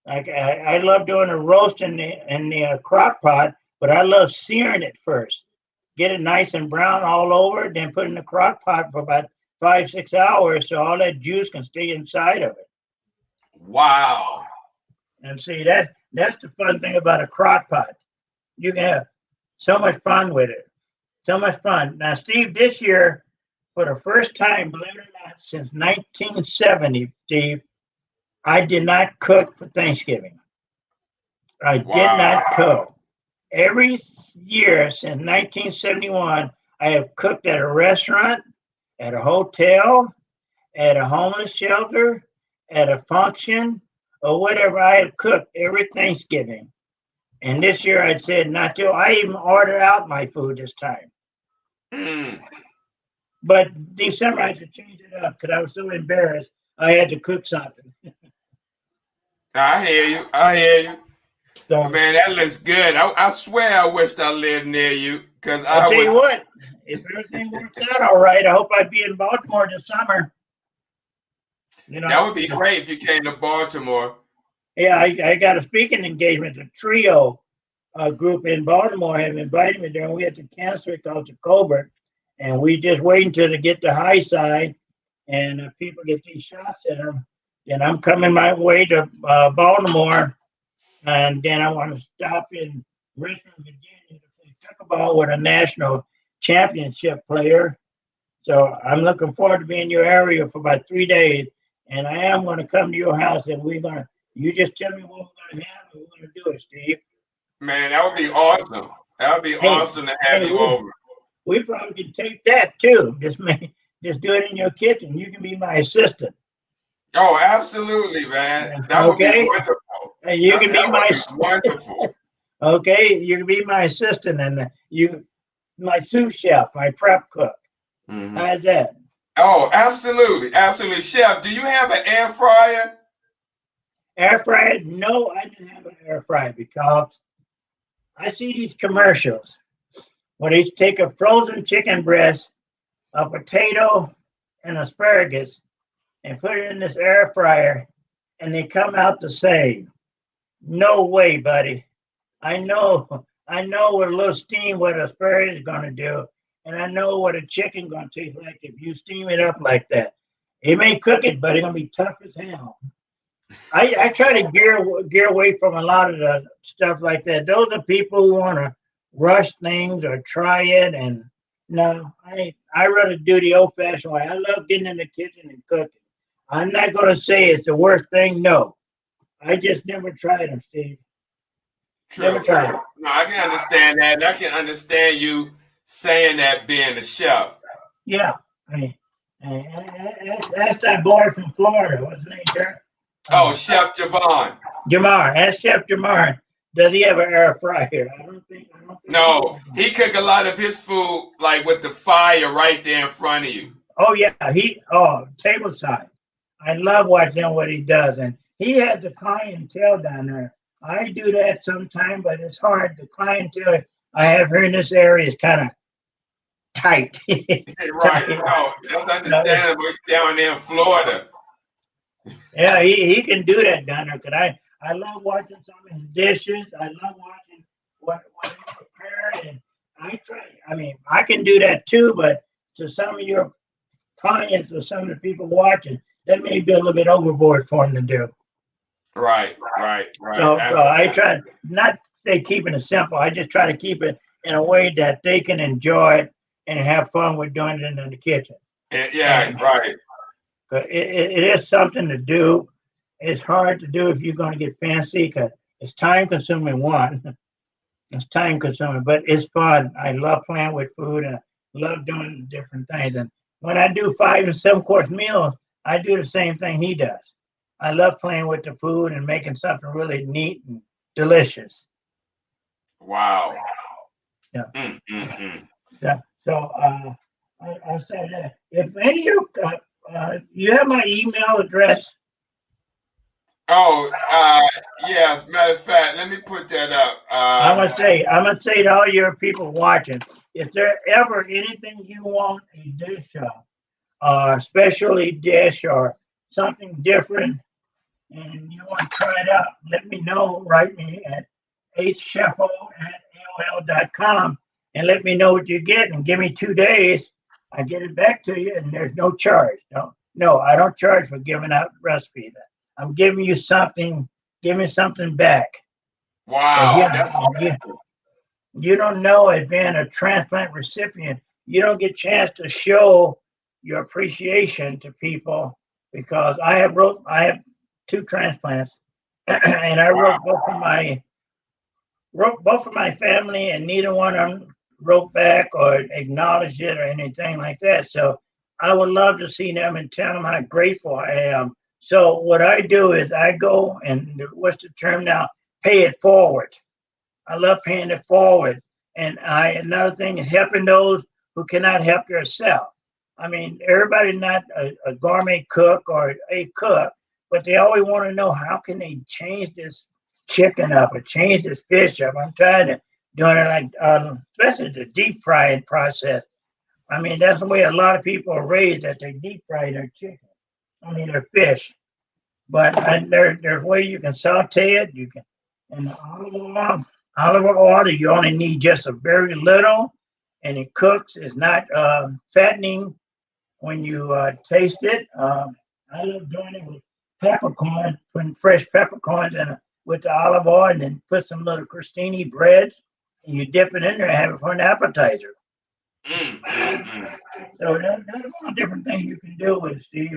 Like I love doing a roast in the crock pot, but I love searing it first. Get it nice and brown all over, then put it in the crock pot for about 5-6 hours so all that juice can stay inside of it. Wow. And see, that's the fun thing about a crock pot. You can have so much fun with it. So much fun. Now, Steve, this year, for the first time, believe it or not, since 1970, Steve, I did not cook for Thanksgiving. I did not cook. Every year since 1971, I have cooked at a restaurant, at a hotel, at a homeless shelter, at a function, or whatever. I have cooked every Thanksgiving. And this year I said not to. I even ordered out my food this time. But December I had to change it up because I was so embarrassed. I had to cook something. I hear you. So, man, that looks good. I swear I wished I lived near you because I'll tell you what, if everything works out all right, I hope I'd be in Baltimore this summer. You know, that would be great if you came to Baltimore. Yeah, I got a speaking engagement. A trio group in Baltimore have invited me there, and we had to cancel it because of COVID. And we just waiting till to get the high side, and people get these shots at them. Then I'm coming my way to Baltimore, and then I want to stop in Richmond, Virginia to play pickleball with a national championship player. So I'm looking forward to being in your area for about 3 days, and I am going to come to your house, and you just tell me what we're going to have, and we're going to do it, Steve. Man, that would be awesome. That would be awesome to have you over. we probably can take that too. Just do it in your kitchen. You can be my assistant. Oh, absolutely, man. That would be Okay, wonderful. and you can be That my would be wonderful. okay. You can be my assistant, and you my sous chef, my prep cook. Mhm. How's that? Oh, absolutely, absolutely. Chef, do you have an air fryer? Air fryer? No, I didn't have an air fryer because I see these commercials where they take a frozen chicken breast, a potato, and asparagus and put it in this air fryer, and they come out the same. No way, buddy. I know what a little steam what asparagus is gonna do, and I know what a chicken gonna taste like if you steam it up like that. It may cook it, but it's gonna be tough as hell. I try to gear away from a lot of the stuff like that. Those are people who want to rush things or try it, and no, I rather do the old fashioned way. I love getting in the kitchen and cooking. I'm not gonna say it's the worst thing. No, I just never tried them, Steve. Never True. tried it. No, I can understand that. And I can understand you saying that being a chef. Yeah, I mean, that's that boy from Florida. What's his name, Jared? Oh, Chef Javon. Jamar. Ask Chef Jamar. Does he have an air fryer? I don't think. No, he cook a lot of his food like with the fire right there in front of you. Oh yeah, table side. I love watching what he does, and he has the clientele down there. I do that sometime, but it's hard. The clientele I have here in this area is kind of tight. Right. No, that's understandable. He's down there in Florida. Yeah, he can do that down there. Cause I love watching some of his dishes. I love watching what he prepared, and I try. I mean, I can do that too, but to some of your clients or some of the people watching, that may be a little bit overboard for them to do. Right. So I try not to say keeping it simple. I just try to keep it in a way that they can enjoy it and have fun with doing it in the kitchen. Yeah, right. It is something to do. It's hard to do if you're going to get fancy because it's time consuming. One, it's time consuming, but it's fun. I love playing with food and I love doing different things. And when I do 5 and 7 course meals, I do the same thing he does. I love playing with the food and making something really neat and delicious. Wow. Yeah. Yeah. So I said that if any of you, you have my email address. Oh, yes. Matter of fact, let me put that up. I'm gonna say to all your people watching, if there ever anything you want a dish of, specialty dish or something different, and you want to try it out, let me know. Write me at hsheffo@aol.com and let me know what you get, and give me 2 days. I get it back to you, and there's no charge. No, I don't charge for giving out recipes. I'm giving you something. Give me something back. Wow. You don't know, as being a transplant recipient, you don't get a chance to show your appreciation to people, because I have 2 transplants, and I wrote both of my family, and neither one of them wrote back or acknowledged it or anything like that. So I would love to see them and tell them how grateful I am. So what I do is I go and, what's the term now? Pay it forward. I love paying it forward. And another thing is helping those who cannot help yourself. I mean, everybody's not a gourmet cook or a cook, but they always want to know how can they change this chicken up or change this fish up. I'm trying to doing it like, especially the deep frying process. I mean, that's the way a lot of people are raised, that they deep fry their chicken. I mean, their fish. But there's ways you can saute it. You can, and the olive oil, you only need just a very little, and it cooks. It's not fattening when you taste it. I love doing it with peppercorn, putting fresh peppercorns in with the olive oil, and then put some little crostini breads, and you dip it in there and have it for an appetizer. So there's a lot of different things you can do with it, Steve.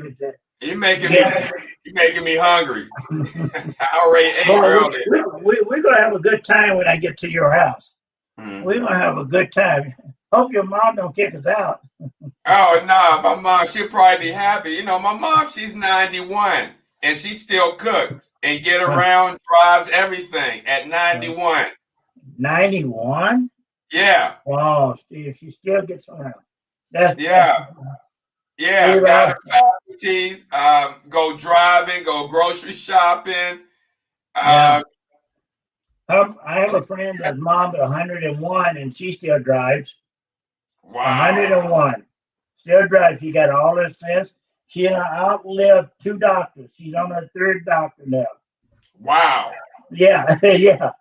You're making me hungry. I already ate earlier. We're gonna have a good time when I get to your house. We're gonna have a good time. hope your mom don't kick us out. Oh no, my mom, she'll probably be happy. You know, my mom, she's 91 and she still cooks and get around, drives everything at 91. 91? Yeah. Wow, Steve, she still gets around. That's Yeah. Yeah. hey, Got Rob, her faculties, go driving, go grocery shopping. yeah. I have a friend that's mom at 101 and she still drives. Wow. 101. Still drives. She got all her sense. She outlived 2 doctors. She's on her 3rd doctor now. Wow. Yeah, yeah.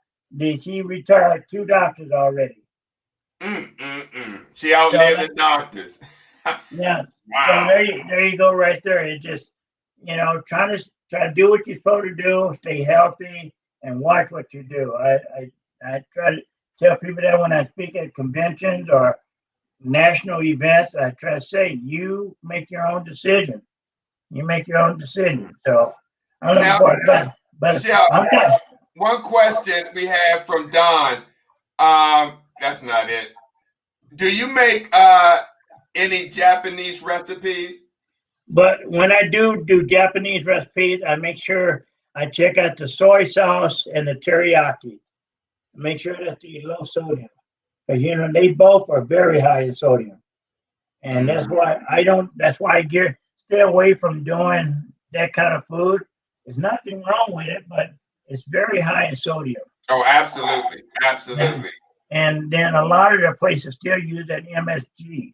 She retired 2 doctors already. She outlived the doctors. Yeah. Wow. So there you go right there. It just, try to do what you're supposed to do, stay healthy, and watch what you do. I try to tell people that when I speak at conventions or national events, I try to say, you make your own decision. You make your own decision. So I'm looking for it. But Shell, one question we have from Don. That's not it. Do you make any Japanese recipes? But when I do Japanese recipes, I make sure I check out the soy sauce and the teriyaki. Make sure that they're low sodium. Because they both are very high in sodium. And that's why I stay away from doing that kind of food. There's nothing wrong with it, but it's very high in sodium. Oh, absolutely. Absolutely. And then a lot of the places still use that MSG.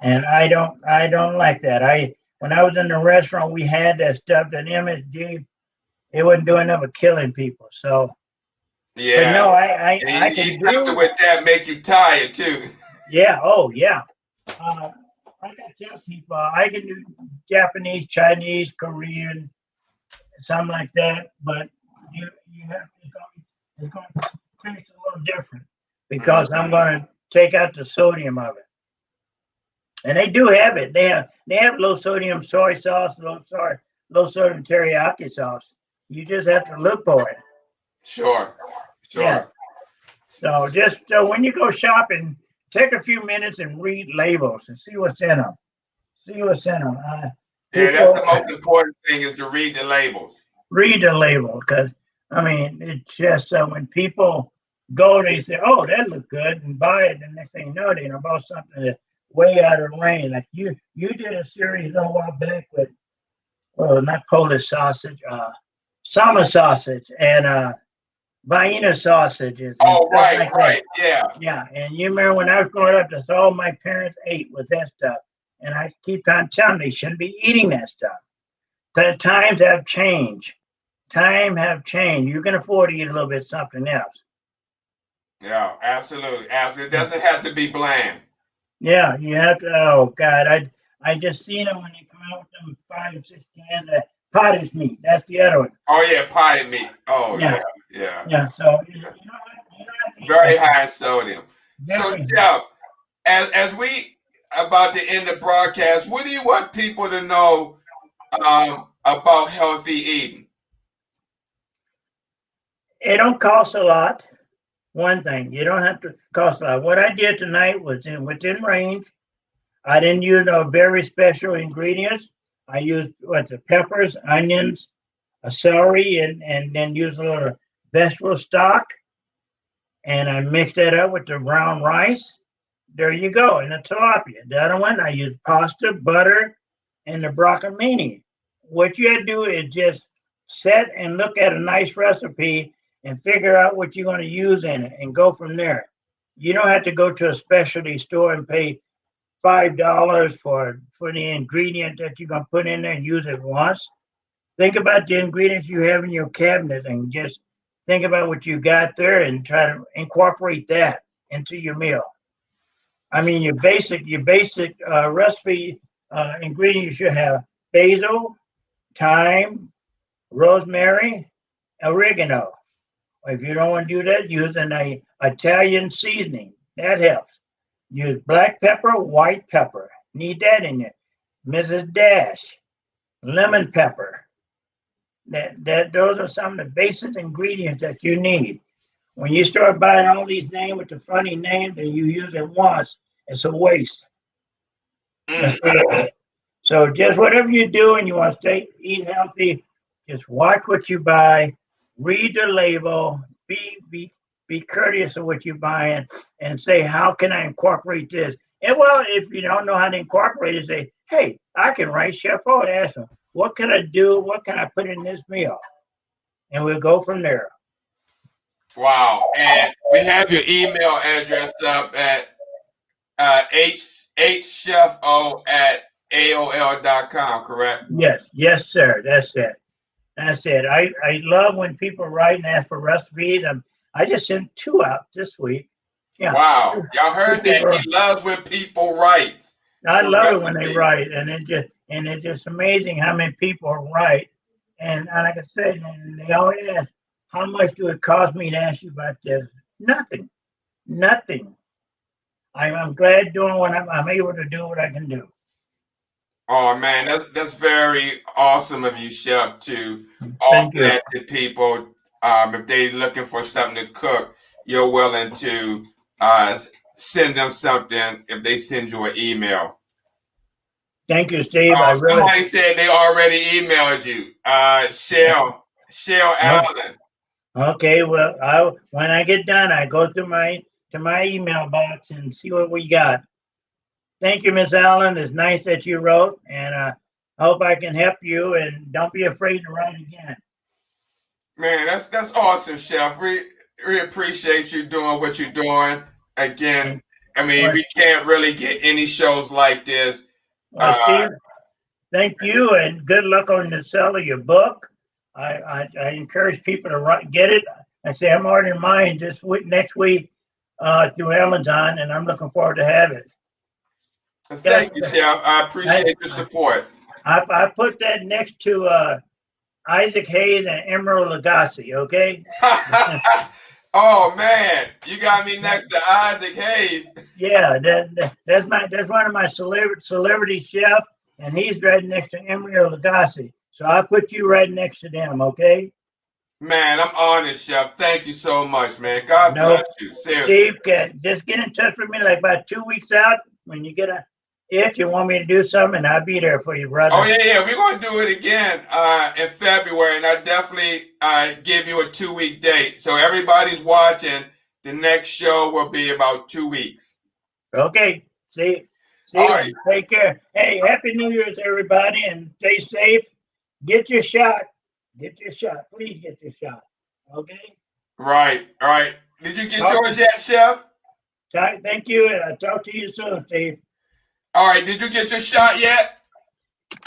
And I don't like that. When I was in the restaurant, we had that stuff, that MSG, it wasn't doing enough of killing people. So yeah. But no, I can do with that make you tired too. Yeah, oh yeah. Like I tell people, I can do Japanese, Chinese, Korean, something like that, but you have it's going to taste a little different because I'm going to take out the sodium of it. And they do have it. They have low sodium soy sauce, low sodium teriyaki sauce. You just have to look for it. Sure. Yeah. So when you go shopping, take a few minutes and read labels and see what's in them. That's the most important thing is to read the labels. Read the label because, it's just when people go, they say, oh, that looks good and buy it. And next thing you know, they bought something that's way out of range. Like you did a series a while back with, not Polish sausage, Sama sausage and Vienna sausages. Oh, right. Yeah. Yeah. And you remember when I was growing up, that's all my parents ate was that stuff. And I keep on telling them they shouldn't be eating that stuff. The times have changed. You can afford to eat a little bit of something else. Yeah, absolutely. It doesn't have to be bland. Yeah, you have to. Oh, God. I just seen them when they come out with them 5 or 6 cans of pottage meat. That's the other one. Oh, yeah, potted meat. Oh, yeah. Yeah, so very high sodium. So, Jeff, as we about to end the broadcast, what do you want people to know about healthy eating? It don't cost a lot. One thing, you don't have to cost a lot. What I did tonight was within range. I didn't use no very special ingredients. I used the peppers, onions, a celery, and then use a little vegetable stock. And I mixed that up with the brown rice. There you go. And the tilapia. The other one, I use pasta, butter, and the broccolini. What you have to do is just sit and look at a nice recipe and figure out what you're going to use in it and go from there. You don't have to go to a specialty store and pay $5 for the ingredient that you're going to put in there and use it once. Think about the ingredients you have in your cabinet and just think about what you got there and try to incorporate that into your meal. Your basic recipe ingredient, you should have basil, thyme, rosemary, oregano. If you don't want to do that, use an Italian seasoning. That helps. Use black pepper, white pepper. Need that in there. Mrs. Dash, lemon pepper. Those are some of the basic ingredients that you need. When you start buying all these names with the funny names and you use it once, it's a waste. Mm. So just whatever you do and you want to eat healthy, just watch what you buy, read the label, be courteous of what you're buying, and say, how can I incorporate this? And well, if you don't know how to incorporate it, say, hey, I can write Chef O and ask him, what can I do? What can I put in this meal? And we'll go from there. Wow. And we have your email address up at hchefo at AOL.com, correct? Yes, sir. That's it. That's it. I love when people write and ask for recipes. I just sent 2 out this week. Yeah. Wow. Y'all heard that? People, He loves when people write I for love it when they recipes. write, and it's just amazing how many people write. And like I said, and they always ask, how much do it cost me to ask you about this? Nothing. Nothing. I'm glad doing what I'm able to do what I can do. Oh man, that's very awesome of you, Chef, to Thank offer you. that to people. If they're looking for something to cook, you're willing to send them something if they send you an email. Thank you, Steve. I really. Somebody said they already emailed you. Shell Allen. Okay, well, when I get done, I go through my email box and see what we got. Thank you, Miss Allen. It's nice that you wrote, and I hope I can help you. And don't be afraid to write again. Man, that's awesome, Chef. We appreciate you doing what you're doing. Again, I mean, we can't really get any shows like this. Well, Steve, thank you, and good luck on the sale of your book. I encourage people to get it. I say I'm ordering mine this week, next week, through Amazon, and I'm looking forward to have it. Thank you, Chef. I appreciate the support. I put that next to Isaac Hayes and Emerald Lagasse, okay? Oh man, you got me next to Isaac Hayes. Yeah, that's one of my celebrity chef, and he's right next to Emerald Lagasse. So I put you right next to them, okay? Man, I'm honored, Chef. Thank you so much, man. God bless you. Seriously. Steve, just get in touch with me like about 2 weeks out when you get you want me to do something, I'll be there for you, brother. Oh yeah. We're gonna do it again in February, and I definitely give you a 2-week date. So everybody's watching. The next show will be about 2 weeks. Okay. See All right. Take care. Hey, Happy New Year's, everybody, and stay safe. Get your shot. Get your shot. Please get your shot. Okay? Right. All right. Did you get yours yet, Chef? Thank you, and I'll talk to you soon, Steve. All right. Did you get your shot yet?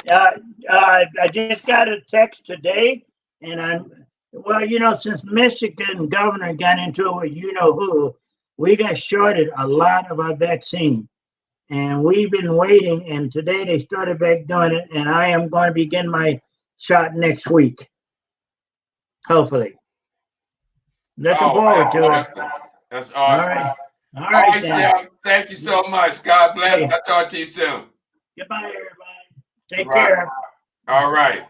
I just got a text today, and since Michigan governor got into it with you-know-who, we got shorted a lot of our vaccine. And we've been waiting, and today they started back doing it, and I am going to be getting my shot next week. Hopefully. Looking forward to it. That's awesome. All right, Chef. Thank you so much. God bless. I'll talk to you soon. Goodbye, everybody. Take care. All right.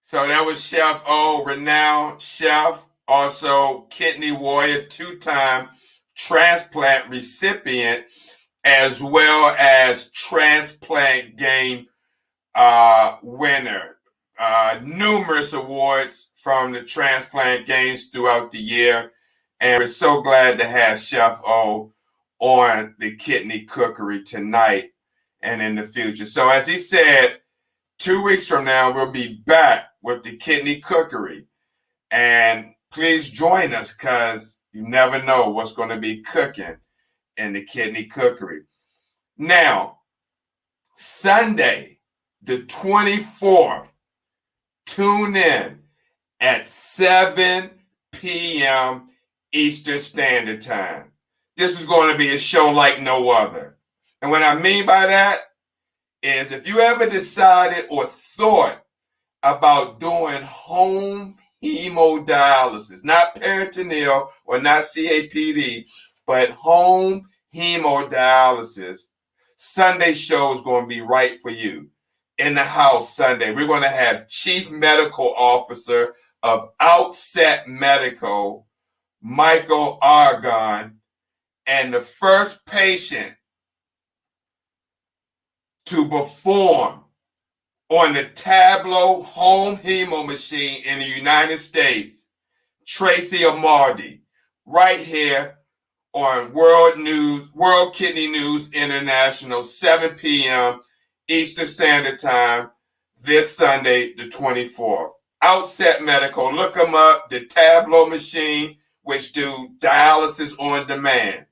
So that was Chef O, renowned chef, also kidney warrior, 2-time transplant recipient, as well as transplant game winner. Numerous awards from the transplant games throughout the year. And we're so glad to have Chef O on the Kidney Cookery tonight and in the future. So as he said, 2 weeks from now, we'll be back with the Kidney Cookery. And please join us, because you never know what's going to be cooking in the Kidney Cookery. Now, Sunday, the 24th, tune in at 7 p.m. Eastern Standard Time. This is going to be a show like no other. And what I mean by that is, if you ever decided or thought about doing home hemodialysis, not peritoneal or not CAPD, but home hemodialysis, Sunday show is going to be right for you. In the house Sunday, we're going to have Chief Medical Officer of Outset Medical, Michael Argon, and the first patient to perform on the Tableau home hemo machine in the United States, Tracy Amardi, right here on World Kidney News International, 7 p.m. Eastern Standard Time, this Sunday, the 24th. Outset Medical, look them up, the Tableau machine, which do dialysis on demand.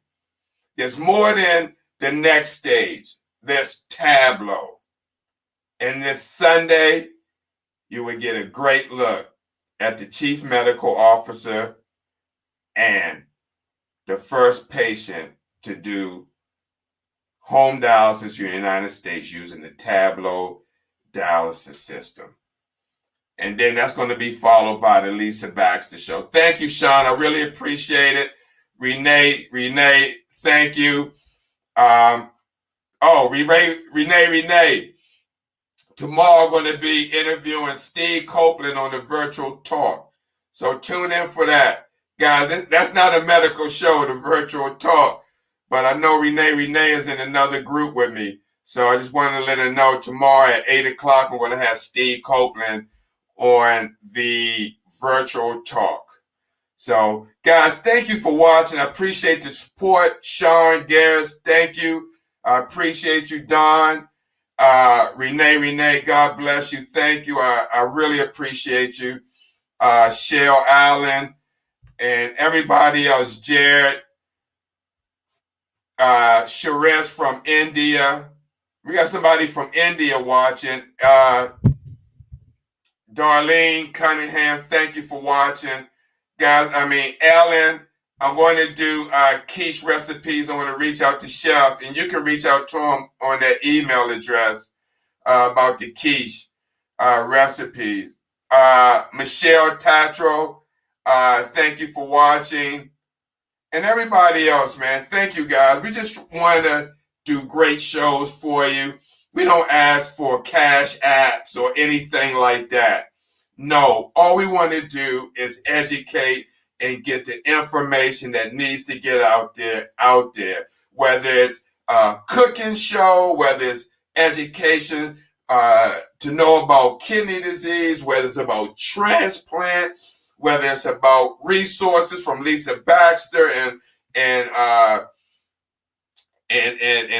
There's more than the next stage. There's Tableau. And this Sunday, you will get a great look at the Chief Medical Officer and the first patient to do home dialysis in the United States using the Tableau dialysis system. And then that's going to be followed by the Lisa Baxter Show. Thank you, Sean. I really appreciate it. Renee, thank you. Renee. Tomorrow I'm going to be interviewing Steve Copeland on the virtual talk. So tune in for that. Guys, that's not a medical show, the virtual talk. But I know Renee is in another group with me. So I just wanted to let her know tomorrow at 8 o'clock, I'm going to have Steve Copeland on the virtual talk. So, guys, thank you for watching. I appreciate the support. Sean, Garris, thank you. I appreciate you, Don. Renee, God bless you. Thank you. I really appreciate you. Shell Allen and everybody else, Jared, Sharez from India. We got somebody from India watching. Darlene Cunningham, thank you for watching. Guys, Ellen, I'm going to do quiche recipes. I'm going to reach out to Chef, and you can reach out to him on that email address about the quiche recipes. Michelle Tatro, thank you for watching. And everybody else, man, thank you, guys. We just want to do great shows for you. We don't ask for cash apps or anything like that. No, all we want to do is educate and get the information that needs to get out there. Whether it's a cooking show, whether it's education to know about kidney disease, whether it's about transplant, whether it's about resources from Lisa Baxter and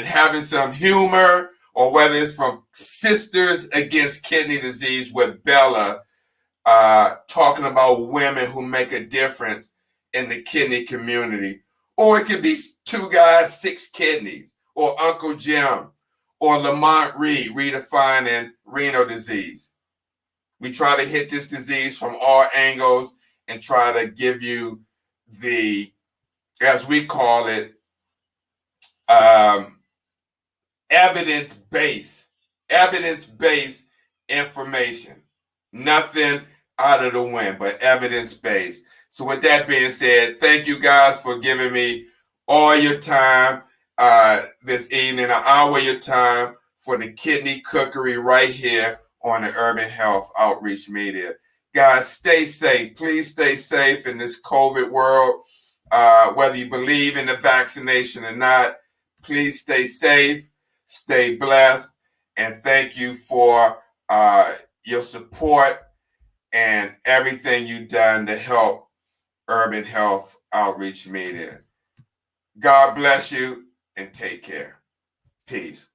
having some humor, or whether it's from Sisters Against Kidney Disease with Bella, talking about women who make a difference in the kidney community. Or it could be 2 guys, 6 kidneys, or Uncle Jim, or Lamont Reed, redefining renal disease. We try to hit this disease from all angles and try to give you the, as we call it, evidence-based information. Nothing out of the wind, but evidence-based. So with that being said, thank you guys for giving me all your time this evening, an hour of your time for the Kidney Cookery right here on the Urban Health Outreach Media. Guys, stay safe. Please stay safe in this COVID world. Whether you believe in the vaccination or not, please stay safe, stay blessed, and thank you for your support and everything you've done to help Urban Health Outreach Media. God bless you and take care. Peace.